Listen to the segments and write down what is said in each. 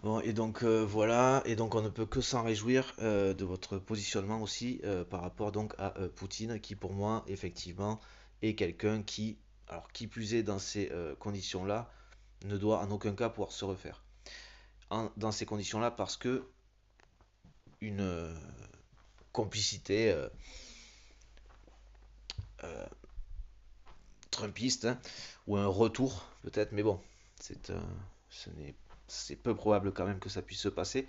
Bon, et donc voilà, et donc on ne peut que s'en réjouir de votre positionnement aussi par rapport donc à Poutine, qui pour moi effectivement est quelqu'un qui, alors qui plus est dans ces conditions-là, ne doit en aucun cas pouvoir se refaire. Dans ces conditions-là, parce que une complicité euh, trumpiste, hein, ou un retour peut-être, mais bon, c'est ce n'est c'est peu probable quand même que ça puisse se passer.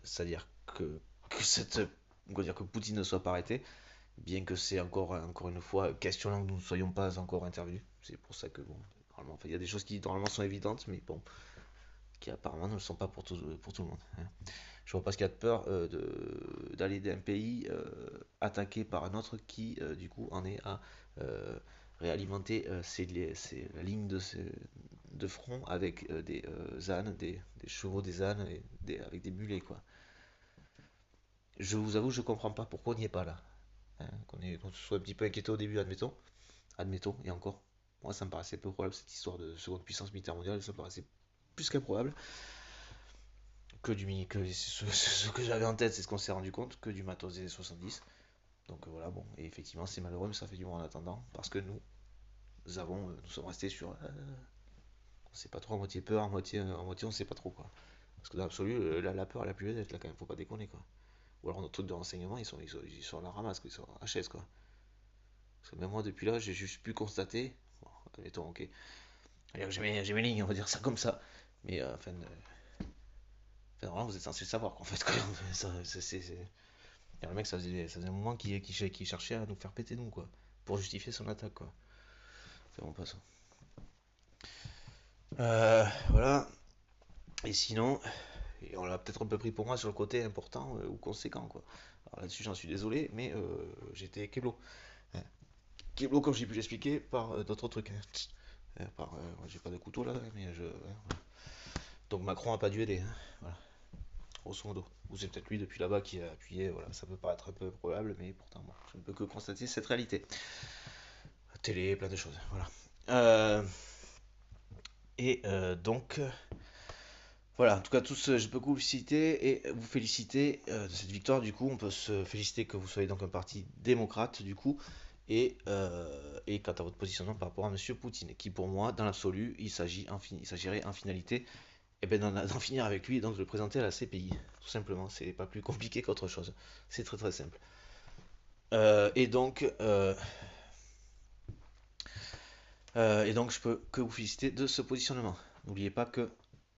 C'est-à-dire que cette, on va dire que Poutine ne soit pas arrêté, bien que c'est encore une fois questionnant que nous ne soyons pas encore intervenus. C'est pour ça que bon, normalement, enfin, il y a des choses qui normalement sont évidentes, mais bon, qui apparemment ne le sont pas pour tout le monde, hein. Je vois pas ce qu'il y a de peur d'aller d'un pays attaqué par un autre qui du coup en est à euh, réalimenter la ligne de front avec des ânes, des chevaux, des ânes, avec des mulets quoi. Je vous avoue, je comprends pas pourquoi on n'y est pas là. Hein, qu'on se soit un petit peu inquiété au début, admettons, et encore. Moi, ça me paraissait peu probable cette histoire de seconde puissance militaire mondiale, ça me paraissait plus qu'improbable. Ce que j'avais en tête, c'est ce qu'on s'est rendu compte, que du matos des années 70. Donc voilà, bon, et effectivement, c'est malheureux, mais ça fait du bon en attendant, parce que nous sommes restés sur. On sait pas trop, à moitié peur, à moitié on sait pas trop quoi. Parce que dans l'absolu, la peur elle a plus d'être là quand même, faut pas déconner quoi. Ou alors nos trucs de renseignement, ils sont à la ramasse, quoi, ils sont à HS quoi. Parce que même moi, depuis là, j'ai juste pu constater. Bon, admettons, ok. J'ai mes lignes, on va dire ça comme ça. Mais enfin, vraiment, vous êtes censé le savoir qu'en fait, quoi. Le mec, ça faisait un moment qu'il cherchait à nous faire péter, nous, quoi. Pour justifier son attaque, quoi. C'est vraiment pas ça. Voilà. Et sinon, et on l'a peut-être un peu pris pour moi sur le côté important ou conséquent, quoi. Alors là-dessus, j'en suis désolé, mais j'étais Keblo. Hein. Keblo, comme j'ai pu l'expliquer, par d'autres trucs, hein. J'ai pas de couteau là, mais voilà. Donc Macron a pas dû aider, hein. Voilà, grosso modo. Ou c'est peut-être lui depuis là-bas qui a appuyé, voilà, ça peut paraître un peu probable, mais pourtant, bon, je ne peux que constater cette réalité. Télé, plein de choses, voilà. Euh, donc, voilà, en tout cas, tous, je peux que vous féliciter et vous féliciter de cette victoire. Du coup, on peut se féliciter que vous soyez donc un parti démocrate, du coup, et quant à votre positionnement par rapport à Monsieur Poutine, qui pour moi, dans l'absolu, il s'agirait en finalité et ben d'en finir avec lui et donc de le présenter à la CPI. Tout simplement, c'est pas plus compliqué qu'autre chose. C'est très très simple. Euh, et donc, euh, et donc, je peux que vous féliciter de ce positionnement. N'oubliez pas que